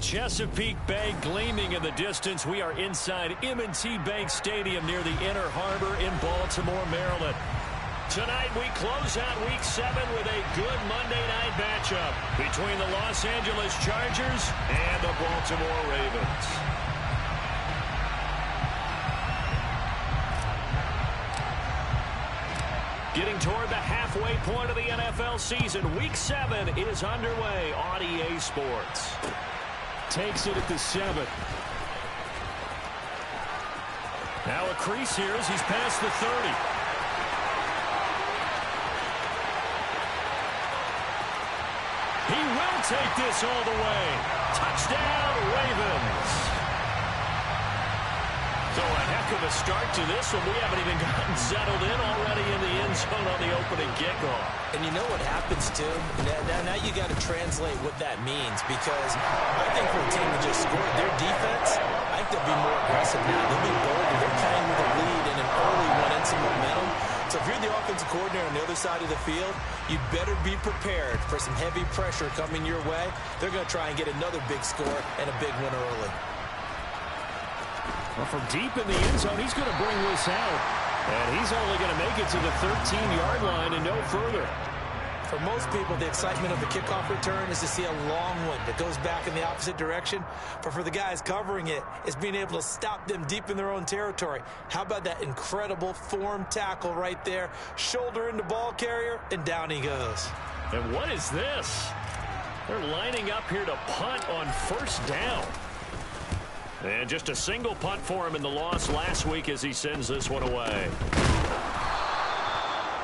Chesapeake Bay gleaming in the distance. We are inside M&T Bank Stadium near the Inner Harbor in Baltimore, Maryland. Tonight we close out Week 7 with a good Monday night matchup between the Los Angeles Chargers and the Baltimore Ravens. Getting toward the halfway point of the NFL season, Week 7 is underway on EA Sports. Takes it at the 7. Now a crease here as he's past the 30. He will take this all the way. Touchdown, Ravens. So a heck of a start to this one. We haven't even gotten settled in already in the end zone on the opening kickoff. And you know what happens, too? Now you got to translate what that means, because I think for a team that just scored their defense, I think they'll be more aggressive now. They'll be bolder. They're playing with a lead and an early one and some momentum. So if you're the offensive coordinator on the other side of the field, you better be prepared for some heavy pressure coming your way. They're going to try and get another big score and a big win early. Well, from deep in the end zone, he's going to bring this out. And he's only going to make it to the 13-yard line and no further. For most people, the excitement of the kickoff return is to see a long one that goes back in the opposite direction. But for the guys covering it, it's being able to stop them deep in their own territory. How about that incredible form tackle right there? Shoulder into ball carrier, and down he goes. And what is this? They're lining up here to punt on first down. And just a single punt for him in the loss last week as he sends this one away.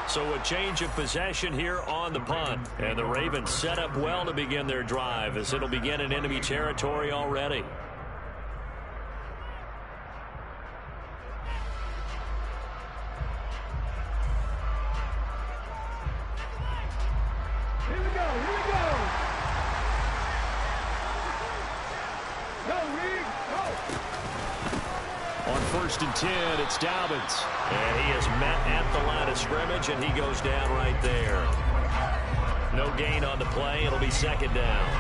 So a change of possession here on the punt. And the Ravens set up well to begin their drive as it'll begin in enemy territory already. Here we go, here we go. Go, Reed, go. On 1st and 10, it's Dobbins. And he is met at the line of scrimmage, and he goes down right there. No gain on the play. It'll be 2nd down.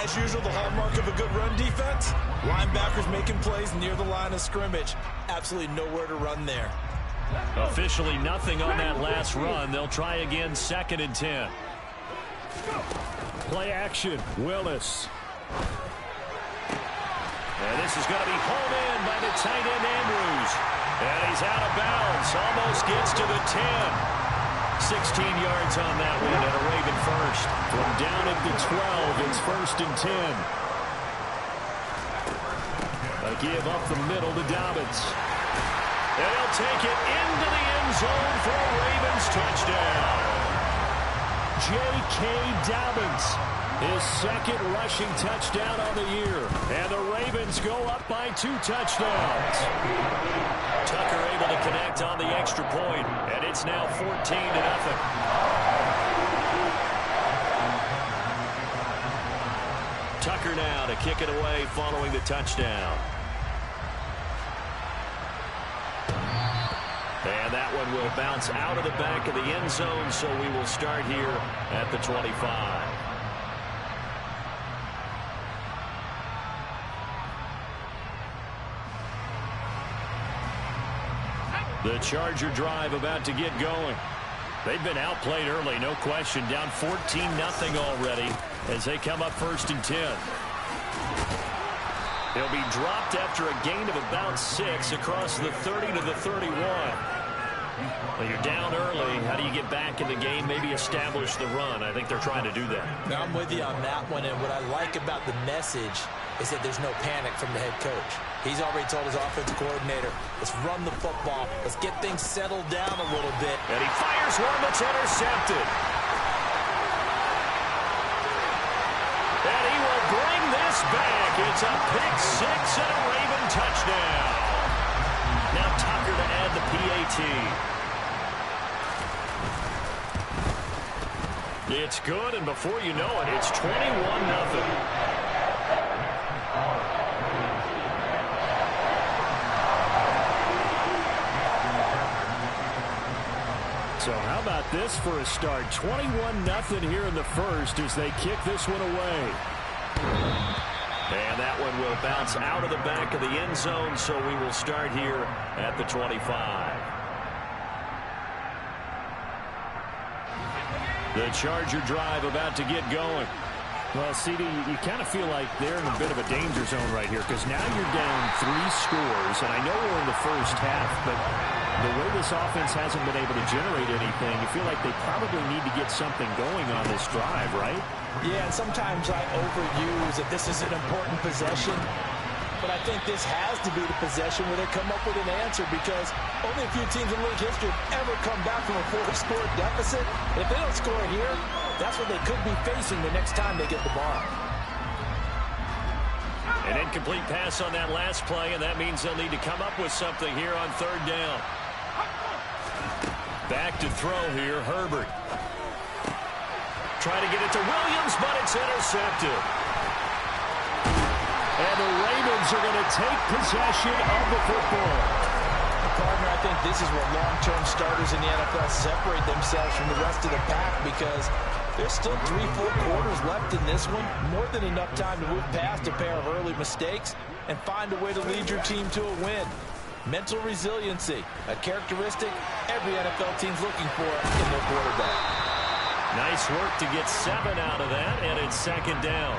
As usual, the hallmark of a good run defense, linebackers making plays near the line of scrimmage. Absolutely nowhere to run there. Officially nothing on that last run. They'll try again 2nd and 10. Play action, Willis. And this is going to be hauled in by the tight end, Andrews. And he's out of bounds. Almost gets to the 10. 16 yards on that one and a Raven first. From down at the 12, it's 1st and 10. A give up the middle to Dobbins. And he'll take it into the end zone for a Ravens touchdown. J.K. Dobbins. His 2nd rushing touchdown on the year. And the Ravens go up by 2 touchdowns. Tucker able to connect on the extra point, and it's now 14-0. Tucker now to kick it away following the touchdown. And that one will bounce out of the back of the end zone, so we will start here at the 25. The Charger drive about to get going. They've been outplayed early, no question. Down 14-0 already as they come up 1st and 10. They'll be dropped after a gain of about 6 across the 30 to the 31. Well, you're down early. How do you get back in the game, maybe establish the run? I think they're trying to do that. Now, I'm with you on that one, and what I like about the message is that there's no panic from the head coach. He's already told his offensive coordinator, let's run the football. Let's get things settled down a little bit. And he fires one that's intercepted. And he will bring this back. It's a pick 6 and a Raven touchdown. Now Tucker to add the PAT. It's good, and before you know it, it's 21-0. So how about this for a start? 21-0 here in the first as they kick this one away. And that one will bounce out of the back of the end zone, so we will start here at the 25. The Charger drive about to get going. Well, CD, you kind of feel like they're in a bit of a danger zone right here because now you're down 3 scores, and I know we're in the first half, but the way this offense hasn't been able to generate anything, you feel like they probably need to get something going on this drive, right? Yeah, and sometimes I overuse that this is an important possession, but I think this has to be the possession where they come up with an answer because only a few teams in league history have ever come back from a 4-score deficit. If they don't score here, that's what they could be facing the next time they get the ball. An incomplete pass on that last play, and that means they'll need to come up with something here on 3rd down. Back to throw here, Herbert. Trying to get it to Williams, but it's intercepted. And the Ravens are going to take possession of the football. Partner, I think this is where long-term starters in the NFL separate themselves from the rest of the pack because there's still 3 full quarters left in this one. More than enough time to move past a pair of early mistakes and find a way to lead your team to a win. Mental resiliency, a characteristic every NFL team's looking for in their quarterback. Nice work to get 7 out of that, and it's 2nd down.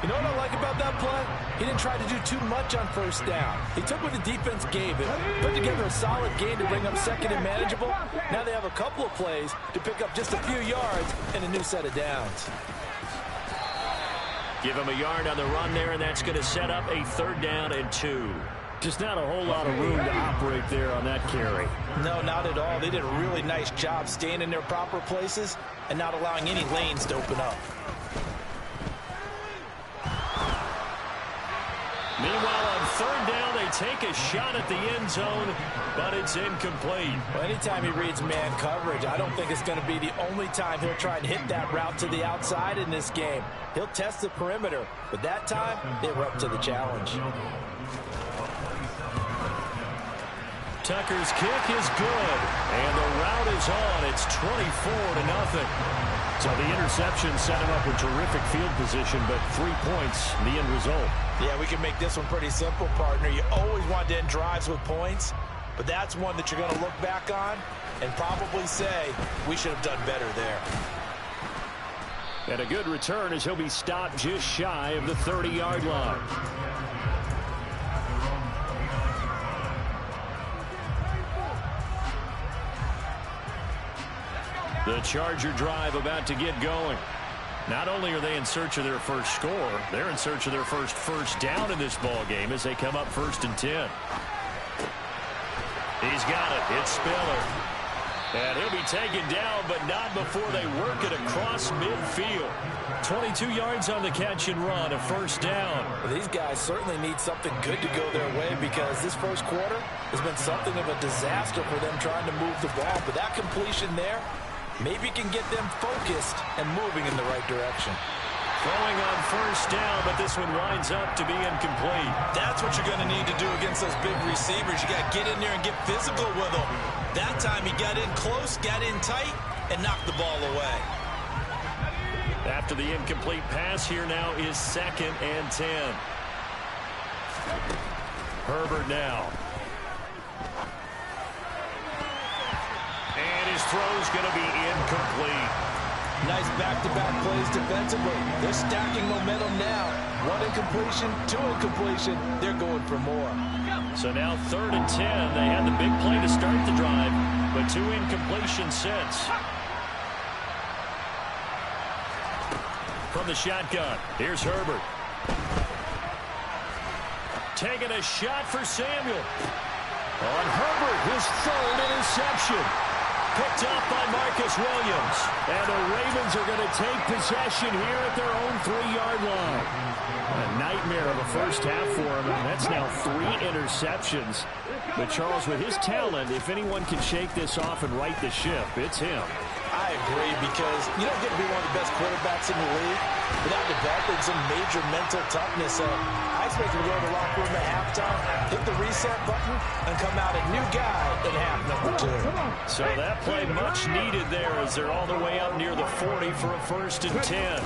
You know what I like about that play? He didn't try to do too much on 1st down. He took what the defense gave him, put together a solid game to bring up 2nd and manageable. Now they have a couple of plays to pick up just a few yards and a new set of downs. Give him a yard on the run there, and that's going to set up a 3rd down and 2. Just not a whole lot of room to operate there on that carry. No, not at all. They did a really nice job staying in their proper places and not allowing any lanes to open up. Meanwhile, on 3rd down, they take a shot at the end zone, but it's incomplete. Well, anytime he reads man coverage, I don't think it's going to be the only time he'll try and hit that route to the outside in this game. He'll test the perimeter, but that time, they were up to the challenge. Tucker's kick is good, and the route is on. It's 24-0. So the interception set him up in terrific field position, but 3 points, the end result. Yeah, we can make this one pretty simple, partner. You always want to end drives with points, but that's one that you're going to look back on and probably say, we should have done better there. And a good return as he'll be stopped just shy of the 30-yard line. The Charger drive about to get going. Not only are they in search of their first score, they're in search of their first down in this ball game as they come up 1st and 10. He's got it. It's Spiller. And he'll be taken down, but not before they work it across midfield. 22 yards on the catch and run, a 1st down. Well, these guys certainly need something good to go their way because this first quarter has been something of a disaster for them trying to move the ball. But that completion there maybe can get them focused and moving in the right direction. Throwing on 1st down, but this one winds up to be incomplete. That's what you're going to need to do against those big receivers. You got to get in there and get physical with them. That time he got in close, got in tight, and knocked the ball away. After the incomplete pass, here now is 2nd and 10. Herbert now. And his throw's going to be incomplete. Nice back-to-back plays defensively. They're stacking momentum now. 1 incompletion, 2 incompletion. They're going for more. So now 3rd and 10. They had the big play to start the drive, but 2 incompletions since. From the shotgun, here's Herbert. Taking a shot for Samuel. On Herbert, his 3rd interception. Picked up by Marcus Williams. And the Ravens are going to take possession here at their own 3-yard line. A nightmare of a first half for him, and that's now 3 interceptions. But Charles, with his talent, if anyone can shake this off and right the ship, it's him. I agree, because you don't get to be one of the best quarterbacks in the league without developing some major mental toughness. I expect him to go to the locker room at halftime, hit the reset button, and come out a new guy in half number 2. So that play much needed there as they're all the way up near the 40 for a 1st and 10.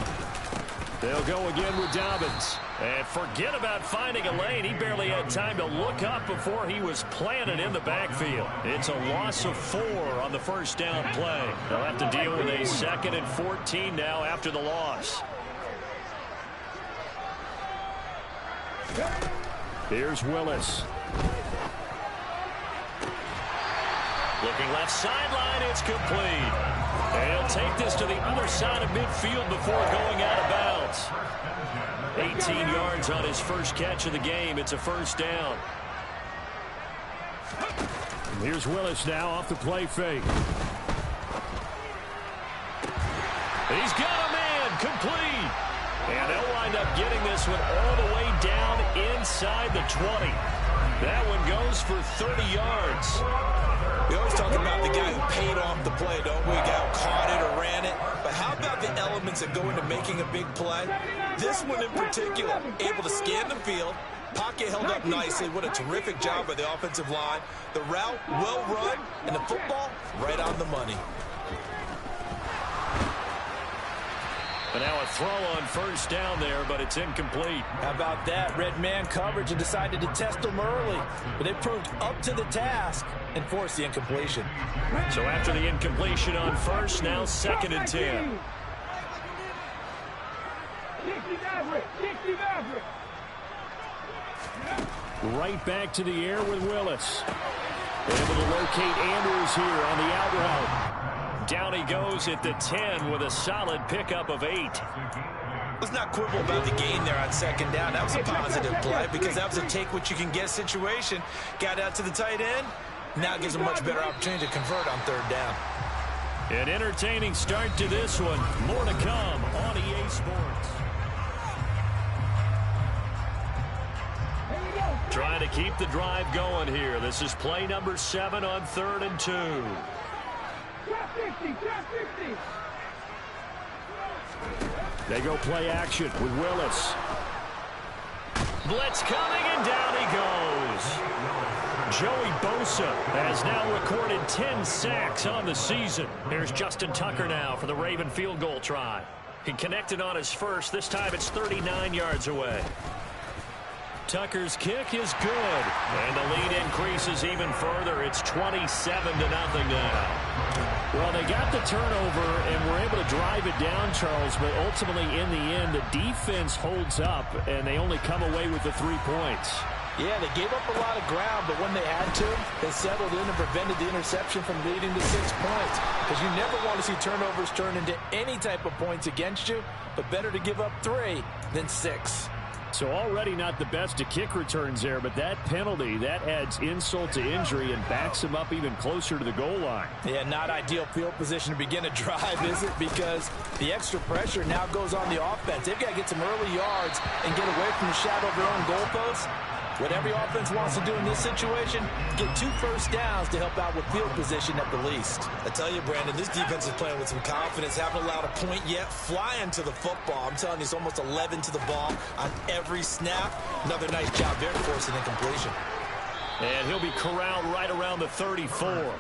They'll go again with Dobbins. And forget about finding a lane. He barely had time to look up before he was planted in the backfield. It's a loss of 4 on the first down play. They'll have to deal with a 2nd and 14 now after the loss. Here's Willis. Looking left sideline, it's complete. They'll take this to the other side of midfield before going out of bounds. 18 yards on his first catch of the game. It's a first down. And here's Willis now off the play fake. He's got a man, complete. And they'll wind up getting this one all the way down inside the 20. That one goes for 30 yards. We always talk about the guy who paid off the play, don't we? A guy who caught it or ran it. But how about the elements that go into making a big play? This one in particular, able to scan the field, pocket held up nicely. What a terrific job by the offensive line. The route, well run, and the football, right on the money. But now a throw on first down there, but it's incomplete. How about that? Red man coverage and decided to test them early. But they proved up to the task and forced the incompletion. So after the incompletion on first, now 2nd and 10. Right back to the air with Willis. Able to locate Andrews here on the out route. Down he goes at the 10 with a solid pickup of 8. Let's not quibble about the gain there on 2nd down. That was a positive play because that was a take-what-you-can-get situation. Got out to the tight end. Now gives a much better opportunity to convert on 3rd down. An entertaining start to this one. More to come on EA Sports. Trying to keep the drive going here. This is play number 7 on 3rd and 2. They go play action with Willis. Blitz coming, and down he goes. Joey Bosa has now recorded 10 sacks on the season. Here's Justin Tucker now for the Raven field goal try. He connected on his first. This time it's 39 yards away. Tucker's kick is good, and the lead increases even further. It's 27-0 now. Well, they got the turnover and were able to drive it down, Charles, but ultimately in the end, the defense holds up, and they only come away with the 3 points. Yeah, they gave up a lot of ground, but when they had to, they settled in and prevented the interception from leading to 6 points. Because you never want to see turnovers turn into any type of points against you, but better to give up 3 than 6. So already not the best of kick returns there, but that penalty, that adds insult to injury and backs him up even closer to the goal line. Yeah, not ideal field position to begin a drive, is it? Because the extra pressure now goes on the offense. They've got to get some early yards and get away from the shadow of their own goalposts. What every offense wants to do in this situation, get 2 first downs to help out with field position at the least. I tell you, Brandon, this defense is playing with some confidence. Haven't allowed a point yet. Flying to the football. I'm telling you, it's almost 11 to the ball on every snap. Another nice job there forcing incompletion. And he'll be corralled right around the 34.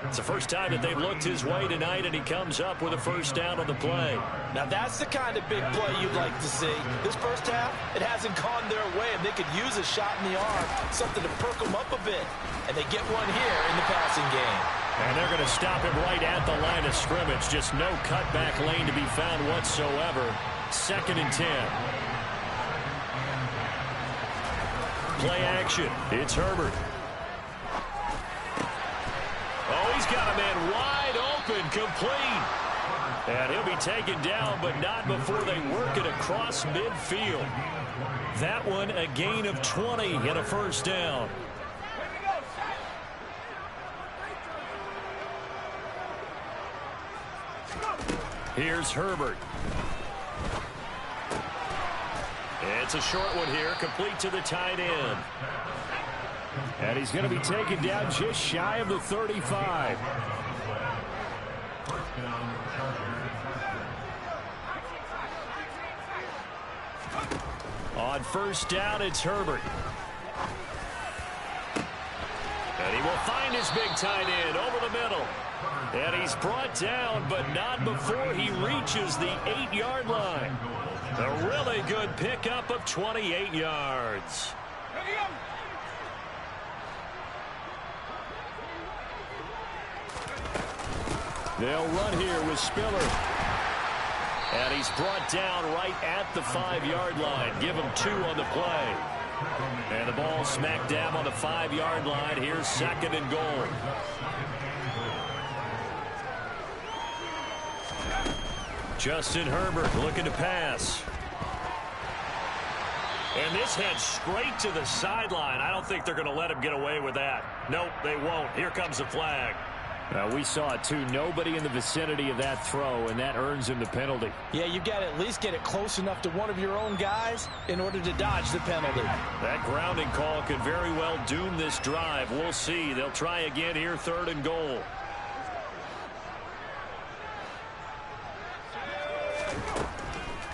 It's the first time that they've looked his way tonight, and he comes up with a first down on the play. Now that's the kind of big play you'd like to see. This first half, it hasn't gone their way, and they could use a shot in the arm, something to perk them up a bit. And they get one here in the passing game. And they're going to stop him right at the line of scrimmage. Just no cutback lane to be found whatsoever. 2nd and 10. Play action. It's Herbert. Oh, he's got a man wide open, complete. And he'll be taken down, but not before they work it across midfield. That one a gain of 20 and a first down. Here's Herbert. It's a short one here, complete to the tight end. And he's going to be taken down just shy of the 35. On first down, it's Herbert. And he will find his big tight end over the middle. And he's brought down, but not before he reaches the 8-yard line. A really good pickup of 28 yards. They'll run here with Spiller. And he's brought down right at the 5-yard line. Give him 2 on the play. And the ball smack dab on the 5-yard line. Here's 2nd and goal. Justin Herbert looking to pass. And this heads straight to the sideline. I don't think they're going to let him get away with that. Nope, they won't. Here comes the flag. We saw it, too. Nobody in the vicinity of that throw, and that earns him the penalty. Yeah, you've got to at least get it close enough to one of your own guys in order to dodge the penalty. That grounding call could very well doom this drive. We'll see. They'll try again here, 3rd and goal.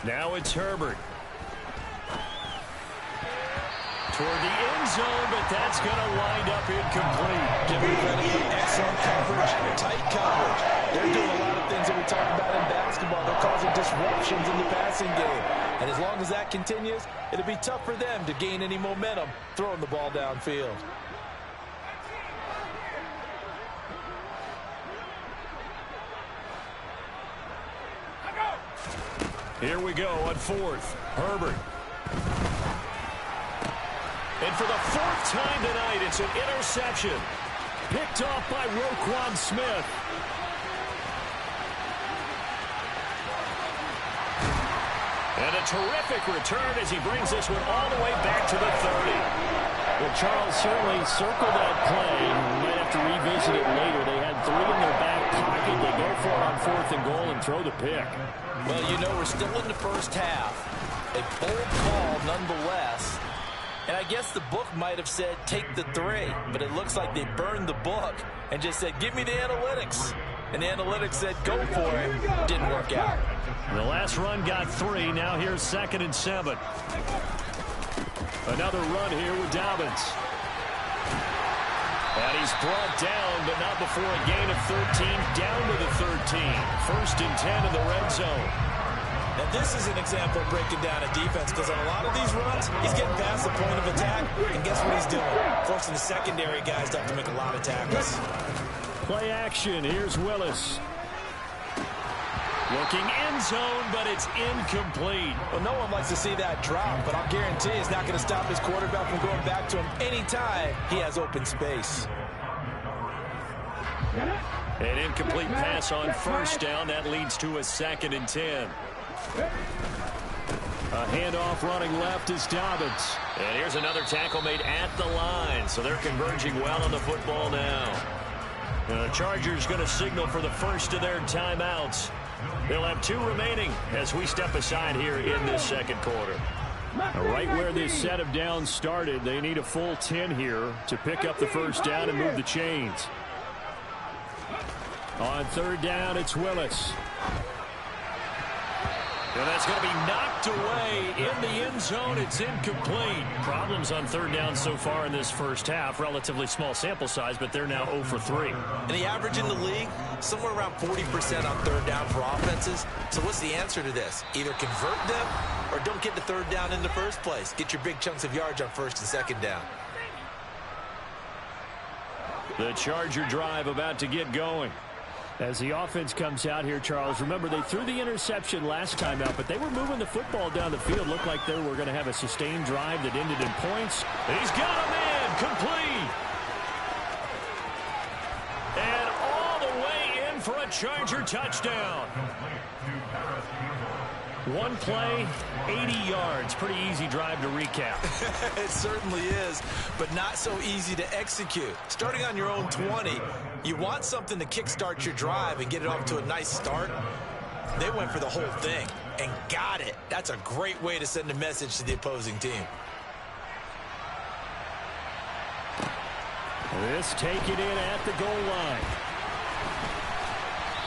Now it's Herbert. Toward the end zone, but that's going to wind up incomplete. Give me credit for excellent coverage, tight coverage. They're doing a lot of things that we talk about in basketball. They're causing disruptions in the passing game. And as long as that continues, it'll be tough for them to gain any momentum throwing the ball downfield. Here we go on 4th. Herbert. And for the 4th time tonight, it's an interception. Picked off by Roquan Smith. And a terrific return as he brings this one all the way back to the 30. Well, Charles, certainly circle that play. We might have to revisit it later. They had 3 in their back pocket. They go for it on 4th and goal and throw the pick. Well, you know, we're still in the first half. A bold call nonetheless. And I guess the book might have said, take the 3. But it looks like they burned the book and just said, give me the analytics. And the analytics said, go for it. Didn't work out. The last run got 3. Now here's 2nd and 7. Another run here with Dobbins. And he's brought down, but not before a gain of 13, down to the 13. 1st and 10 in the red zone. Now, this is an example of breaking down a defense, because on a lot of these runs, he's getting past the point of attack, and guess what he's doing? Forcing the secondary guys to have to make a lot of tackles. Play action. Here's Willis. Looking end zone, but it's incomplete. Well, no one likes to see that drop, but I'll guarantee it's not going to stop his quarterback from going back to him anytime he has open space. An incomplete pass on 1st down. That leads to a 2nd and 10. A handoff running left is Dobbins. And here's another tackle made at the line. So they're converging well on the football now. The Chargers going to signal for the first of their timeouts. They'll have 2 remaining as we step aside here in this 2nd quarter. Right where this set of downs started, they need a full 10 here to pick up the 1st down and move the chains. On 3rd down, it's Willis. And that's going to be knocked away in the end zone. It's incomplete. Problems on 3rd down so far in this first half. Relatively small sample size, but they're now 0 for 3. And the average in the league, somewhere around 40% on 3rd down for offenses. So what's the answer to this? Either convert them or don't get the 3rd down in the first place. Get your big chunks of yards on 1st and 2nd down. The Charger drive about to get going. As the offense comes out here, Charles, remember they threw the interception last time out, but they were moving the football down the field. Looked like they were going to have a sustained drive that ended in points. He's got a man complete. And all the way in for a Charger touchdown. One play, 80 yards. Pretty easy drive to recap. It certainly is, but not so easy to execute. Starting on your own 20, you want something to kickstart your drive and get it off to a nice start. They went for the whole thing and got it. That's a great way to send a message to the opposing team. This take it in at the goal line.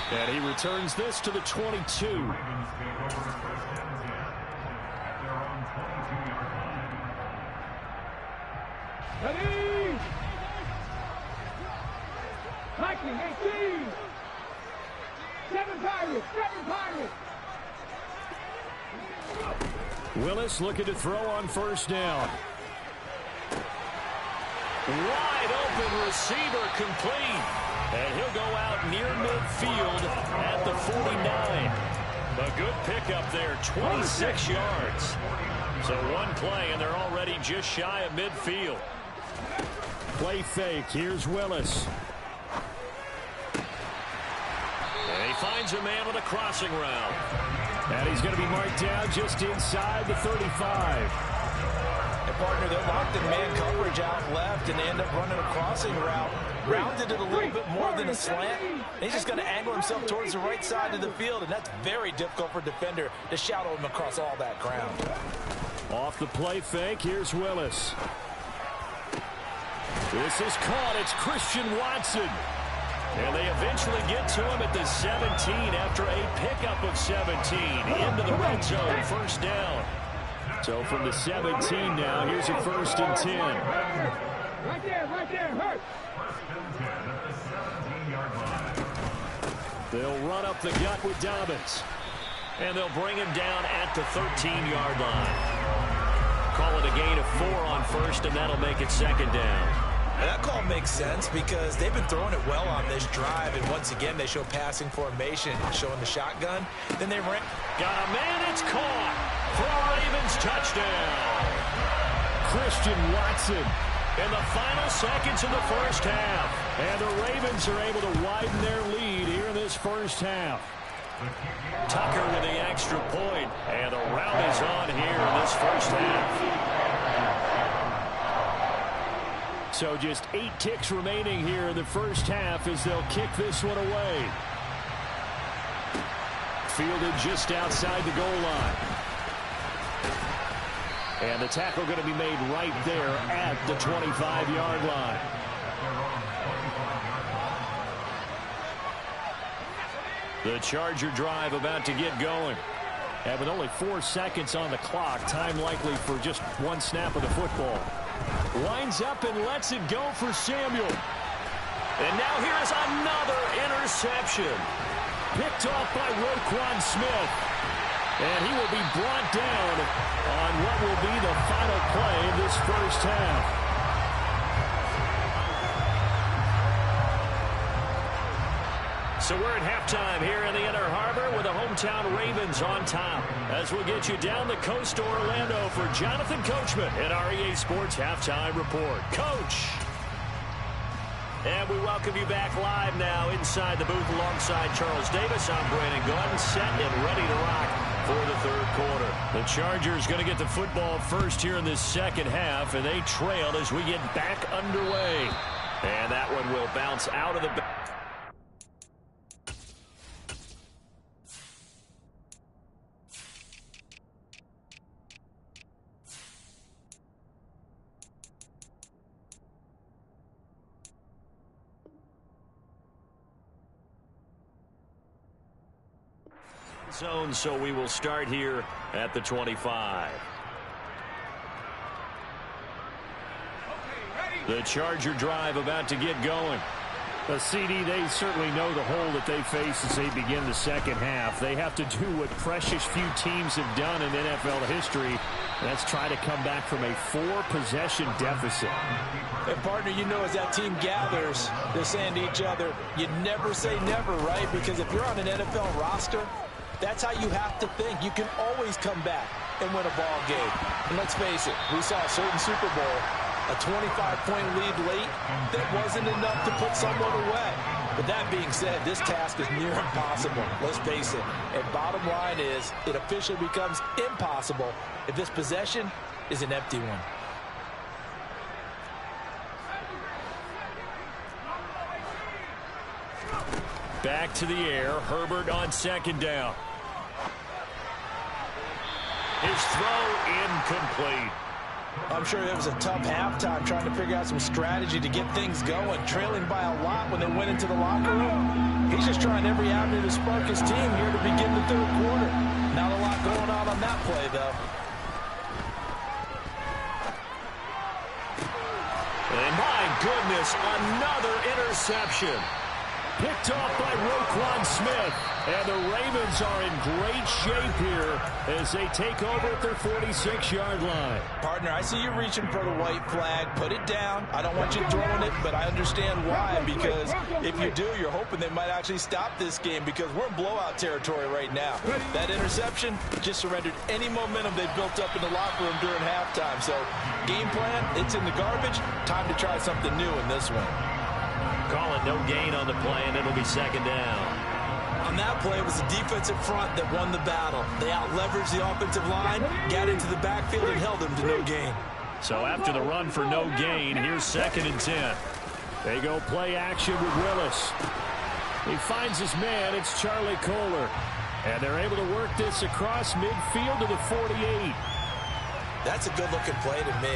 And he returns this to the 22. Ready! Viking 18! 7 Pirates! 7 Pirates! Willis looking to throw on first down. Wide open receiver complete. And he'll go out near midfield at the 49. A good pickup there, 26 yards. So one play, and they're already just shy of midfield. Play fake. Here's Willis. And he finds a man with a crossing route. And he's going to be marked down just inside the 35. And partner, they're locked in man coverage out left, and they end up running a crossing route. Rounded it a little bit more than a slant. And he's just going to angle himself towards the right side of the field, and that's very difficult for a defender to shadow him across all that ground. Off the play fake, here's Willis. This is caught. It's Christian Watson. And they eventually get to him at the 17 after a pickup of 17 into the red zone, first down. So from the 17 now, here's a 1st and 10. Right there, hurt. They'll run up the gut with Dobbins. And they'll bring him down at the 13-yard line. Call it a gain of 4 on first, and that'll make it second down. And that call makes sense because they've been throwing it well on this drive, and once again they show passing formation, showing the shotgun. Then they ran. Got a man, it's caught for a Ravens touchdown. Christian Watson. In the final seconds of the first half. And the Ravens are able to widen their lead here in this first half. Tucker with the extra point, and the rout is on here in this first half. So just 8 ticks remaining here in the first half as they'll kick this one away. Fielded just outside the goal line. And the tackle going to be made right there at the 25-yard line. The Charger drive about to get going. And with only 4 seconds on the clock, time likely for just 1 snap of the football. Lines up and lets it go for Samuel. And now here is another interception. Picked off by Roquan Smith. And he will be brought down on what will be the final play of this first half. So we're at halftime here in the Inner Harbor with the hometown Ravens on top. As we'll get you down the coast to Orlando for Jonathan Coachman at REA Sports Halftime Report. Coach! And we welcome you back live now inside the booth alongside Charles Davis. I'm Brandon Gordon, set and ready to rock for the third quarter. The Chargers going to get the football first here in this second half, and they trail as we get back underway. And that one will bounce out of the back. Zone, so we will start here at the 25. The Charger drive about to get going. The CD, they certainly know the hole that they face as they begin the second half. They have to do what precious few teams have done in NFL history. That's try to come back from a 4-possession deficit. And partner, you know, as that team gathers, they're saying to each other, you never say never, right? Because if you're on an NFL roster, that's how you have to think. You can always come back and win a ball game. And let's face it, we saw a certain Super Bowl, a 25-point lead late, that wasn't enough to put someone away. But that being said, this task is near impossible. Let's face it. And bottom line is, it officially becomes impossible if this possession is an empty one. Back to the air. Herbert on second down. His throw incomplete. I'm sure it was a tough halftime trying to figure out some strategy to get things going, trailing by a lot when they went into the locker room. He's just trying every avenue to spark his team here to begin the third quarter. Not a lot going on that play, though. And my goodness, another interception. picked off by Roquan Smith. And the Ravens are in great shape here as they take over at their 46-yard line. Partner, I see you reaching for the white flag. Put it down. I don't want you throwing it, but I understand why. Because if you do, you're hoping they might actually stop this game because we're in blowout territory right now. That interception just surrendered any momentum they built up in the locker room during halftime. So game plan, it's in the garbage. Time to try something new in this one. Call it no gain on the play, and it'll be second down. On that play, it was the defensive front that won the battle. They out-leveraged the offensive line, got into the backfield, and held them to no gain. So after the run for no gain, here's 2nd and 10. They go play action with Willis. He finds his man. It's Charlie Kohler. And they're able to work this across midfield to the 48. That's a good-looking play to me.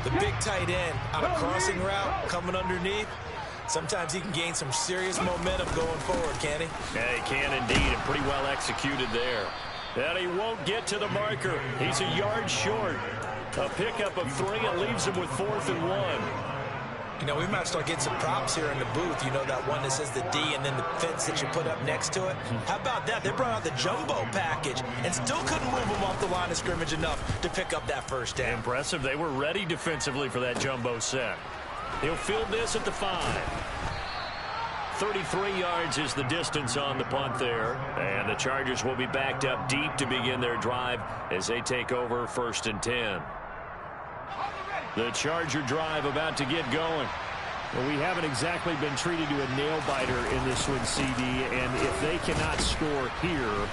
The big tight end on a crossing route coming underneath. Sometimes he can gain some serious momentum going forward, can he? Yeah, he can indeed, and pretty well executed there. And he won't get to the marker. He's a yard short. A pickup of 3. It leaves him with 4th and 1. You know, we might start getting some props here in the booth. You know, that one that says the D and then the fence that you put up next to it. How about that? They brought out the jumbo package and still couldn't move him off the line of scrimmage enough to pick up that first down. Impressive. They were ready defensively for that jumbo set. He'll field this at the 5. 33 yards is the distance on the punt there. And the Chargers will be backed up deep to begin their drive as they take over 1st and 10. The Charger drive about to get going. Well, we haven't exactly been treated to a nail-biter in this one, CD. And if they cannot score here,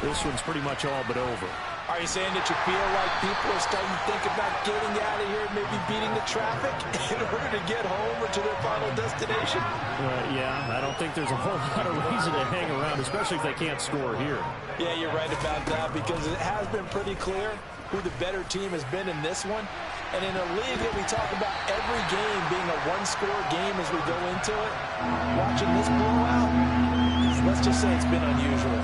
this one's pretty much all but over. Are you saying that you feel like people are starting to think about getting out of here and maybe beating the traffic in order to get home or to their final destination? Yeah, I don't think there's a whole lot of reason to hang around, especially if they can't score here. Yeah, you're right about that because it has been pretty clear who the better team has been in this one. And in a league that we talk about every game being a one-score game as we go into it, watching this blowout, let's just say it's been unusual.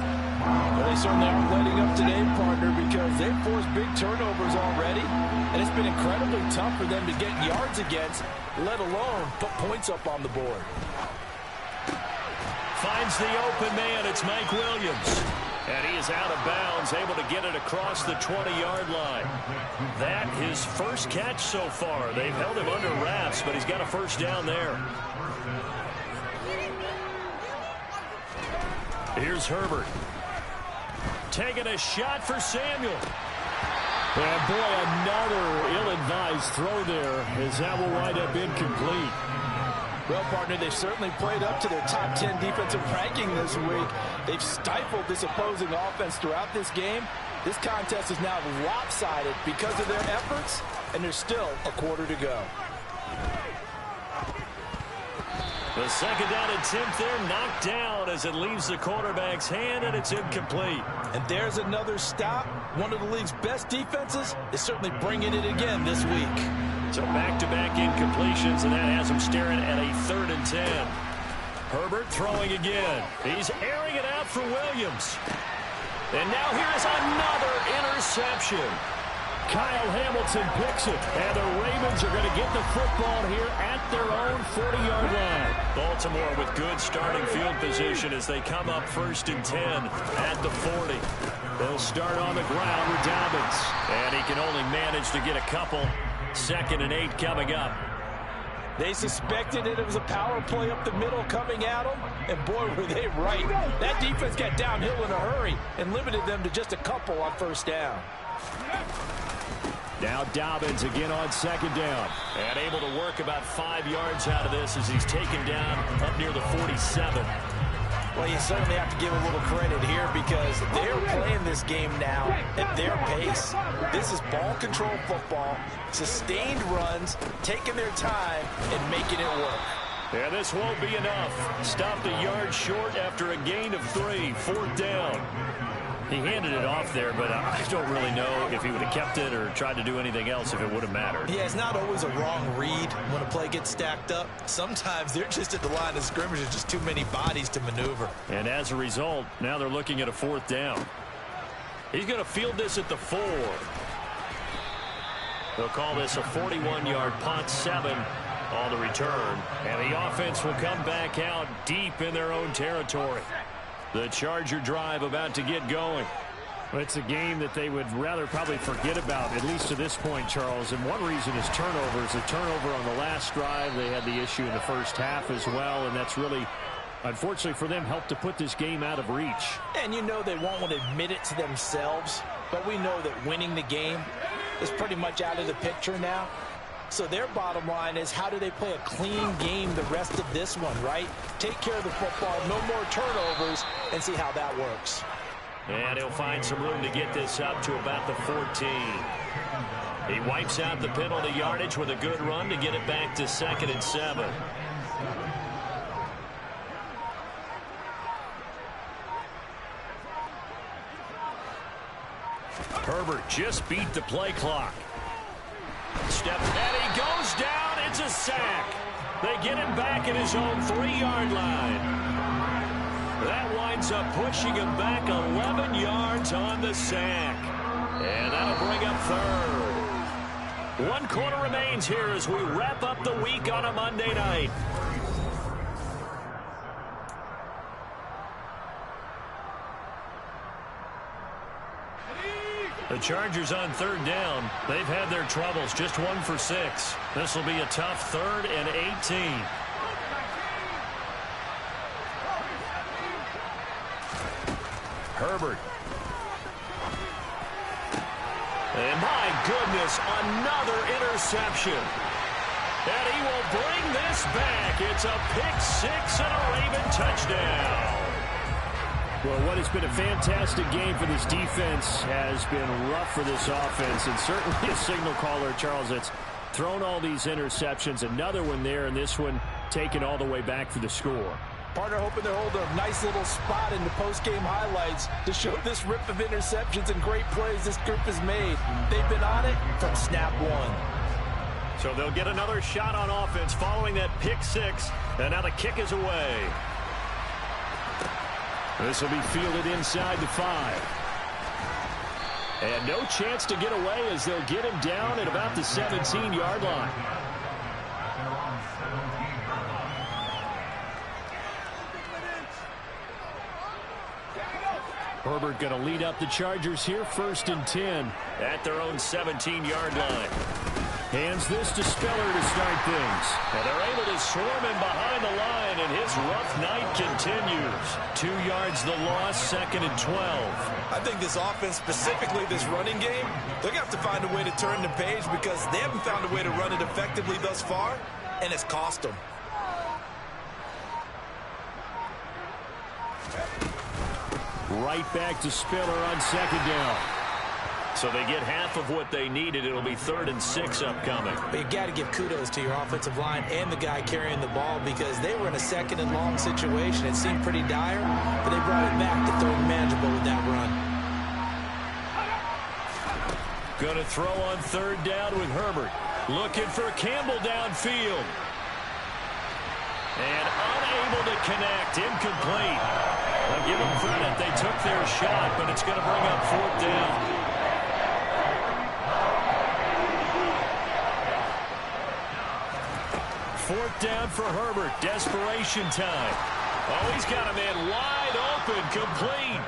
Well, they certainly aren't letting up today, partner, because they've forced big turnovers already, and it's been incredibly tough for them to get yards against, let alone put points up on the board. Finds the open man. It's Mike Williams. And he is out of bounds, able to get it across the 20-yard line. That his first catch so far. They've held him under wraps, but he's got a first down there. Here's Herbert. Taking a shot for Samuel. And boy, another ill-advised throw there as that will wind up incomplete. Well, partner, they've certainly played up to their top 10 defensive ranking this week. They've stifled this opposing offense throughout this game. This contest is now lopsided because of their efforts, and there's still a quarter to go. The second down attempt there knocked down as it leaves the quarterback's hand, and it's incomplete. And there's another stop. One of the league's best defenses is certainly bringing it again this week. So back-to-back incompletions, and that has him staring at a 3rd and 10. Herbert throwing again. He's airing it out for Williams. And now here's another interception. Kyle Hamilton picks it, and the Ravens are going to get the football here at their own 40-yard line. Baltimore with good starting field position as they come up 1st and 10 at the 40. They'll start on the ground with Dobbins, and he can only manage to get a couple. 2nd and 8 coming up. They suspected that it was a power play up the middle coming at them, and boy, were they right. That defense got downhill in a hurry and limited them to just a couple on 1st down. Now Dobbins again on 2nd down. And able to work about 5 yards out of this as he's taken down up near the 47. Well, you certainly have to give a little credit here because they're playing this game now at their pace. This is ball control football, sustained runs, taking their time and making it work. Yeah, this won't be enough. Stopped a yard short after a gain of 3, 4th down. He handed it off there, but I don't really know if he would have kept it or tried to do anything else if it would have mattered. Yeah, it's not always a wrong read when a play gets stacked up. Sometimes they're just at the line of scrimmage. There's just too many bodies to maneuver. And as a result, now they're looking at a 4th down. He's going to field this at the 4. They'll call this a 41-yard punt, 7 on the return. And the offense will come back out deep in their own territory. The Charger drive about to get going. Well, it's a game that they would rather probably forget about, at least to this point, Charles. And one reason is turnovers. A turnover on the last drive. They had the issue in the first half as well, and that's really, unfortunately for them, helped to put this game out of reach. And you know they won't want to admit it to themselves, but we know that winning the game is pretty much out of the picture now. So their bottom line is, how do they play a clean game the rest of this one, right? Take care of the football, no more turnovers, and see how that works. And he'll find some room to get this up to about the 14. He wipes out the penalty yardage with a good run to get it back to 2nd and 7. Herbert just beat the play clock. Step, and he goes down. It's a sack. They get him back at his own 3-yard line. That winds up pushing him back 11 yards on the sack. And that'll bring up 3rd. 1 quarter remains here as we wrap up the week on a Monday night. The Chargers on 3rd down. They've had their troubles, just 1 for 6. This will be a tough 3rd and 18. Herbert. And my goodness, another interception. And he will bring this back. It's a pick-6 and a Raven touchdown. Well, what has been a fantastic game for this defense has been rough for this offense, and certainly a signal caller, Charles, that's thrown all these interceptions. Another one there, and this one taken all the way back for the score. Partner hoping they'll hold a nice little spot in the post-game highlights to show this rip of interceptions and great plays this group has made. They've been on it from snap 1. So they'll get another shot on offense following that pick-6, and now the kick is away. This will be fielded inside the 5. And no chance to get away as they'll get him down at about the 17-yard line. Herbert going to lead up the Chargers here, 1st and 10 at their own 17-yard line. Hands this to Spiller to start things. And they're able to swarm him behind the line, and his rough night continues. 2 yards the loss, 2nd and 12. I think this offense, specifically this running game, they're going to have to find a way to turn the page because they haven't found a way to run it effectively thus far, and it's cost them. Right back to Spiller on 2nd down. So they get half of what they needed. It'll be 3rd and 6 upcoming. But you got to give kudos to your offensive line and the guy carrying the ball because they were in a 2nd and long situation. It seemed pretty dire, but they brought it back to 3rd and manageable with that run. Going to throw on 3rd down with Herbert. Looking for Campbell downfield. And unable to connect. Incomplete. I'll give them credit. They took their shot, but it's going to bring up 4th down. 4th down for Herbert. Desperation time. Oh, he's got a man wide open, complete.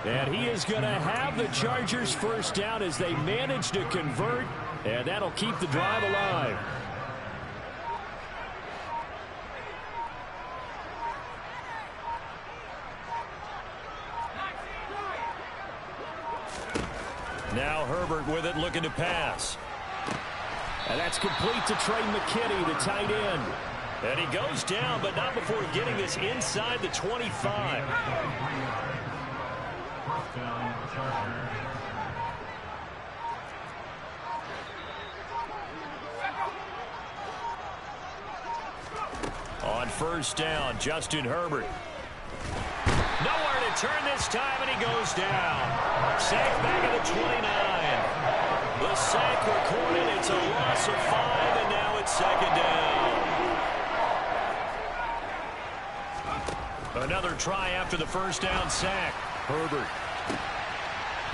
And he is going to have the Chargers 1st down as they manage to convert, and that'll keep the drive alive. Now Herbert with it, looking to pass. And that's complete to Trey McKinney, the tight end. And he goes down, but not before getting this inside the 25. On 1st down, Justin Herbert. Nowhere to turn this time, and he goes down. Sacked back at the 29. The sack recorded. It's a loss of 5, and now it's 2nd down. Another try after the 1st down sack. Herbert.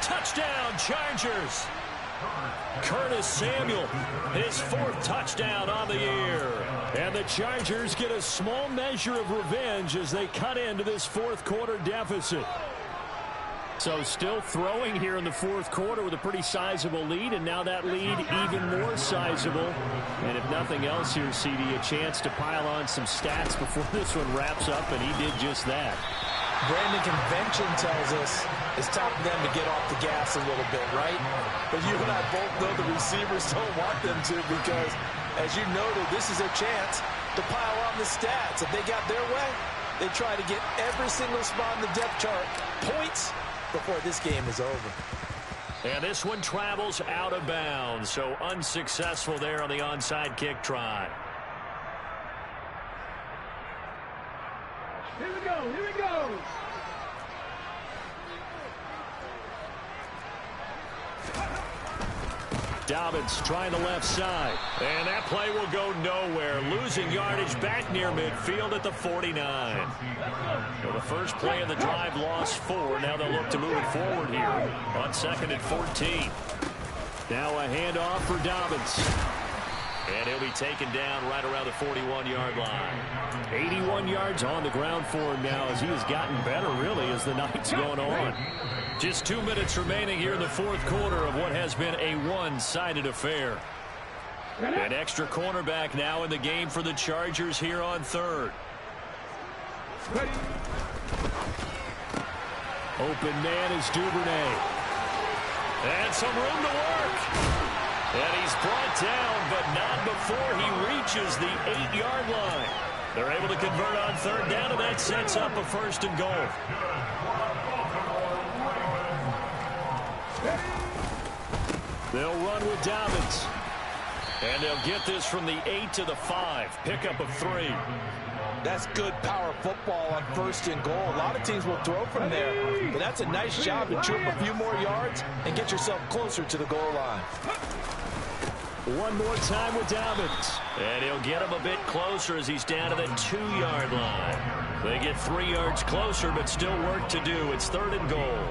Touchdown, Chargers. Curtis Samuel, his 4th touchdown on the year. And the Chargers get a small measure of revenge as they cut into this 4th quarter deficit. So still throwing here in the 4th quarter with a pretty sizable lead, and now that lead even more sizable. And if nothing else here, CD, a chance to pile on some stats before this one wraps up, and he did just that. Brandon, convention tells us it's time for them to get off the gas a little bit, right? But you and I both know the receivers don't want them to, because, as you noted, this is their chance to pile on the stats. If they got their way, they try to get every single spot in the depth chart points before this game is over. And this one travels out of bounds, so unsuccessful there on the onside kick try. Here we go, here we go. Dobbins trying the left side. And that play will go nowhere. Losing yardage back near midfield at the 49. So the first play of the drive lost 4. Now they'll look to move it forward here on 2nd and 14. Now a handoff for Dobbins. And he'll be taken down right around the 41-yard line. 81 yards on the ground for him now as he has gotten better, really, as the night's going on. Just 2 minutes remaining here in the 4th quarter of what has been a one-sided affair. An extra cornerback now in the game for the Chargers here on 3rd. Open man is Duvernay. And some room to work. And he's brought down, but not before he reaches the 8-yard line. They're able to convert on 3rd down, and that sets up a 1st and goal. They'll run with Dobbins. And they'll get this from the 8 to the 5. Pickup of 3. That's good power football on 1st and goal. A lot of teams will throw from there, but that's a nice job to chew up a few more yards and get yourself closer to the goal line. One more time with Dobbins. And he'll get him a bit closer as he's down to the 2-yard line. They get 3 yards closer, but still work to do. It's 3rd and goal.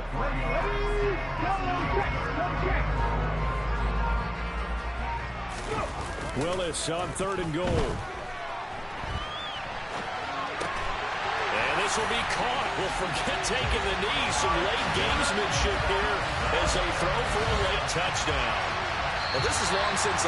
Willis on 3rd and goal. And this will be caught. We'll forget taking the knee. Some late gamesmanship here as they throw for a late touchdown. Well, this is long since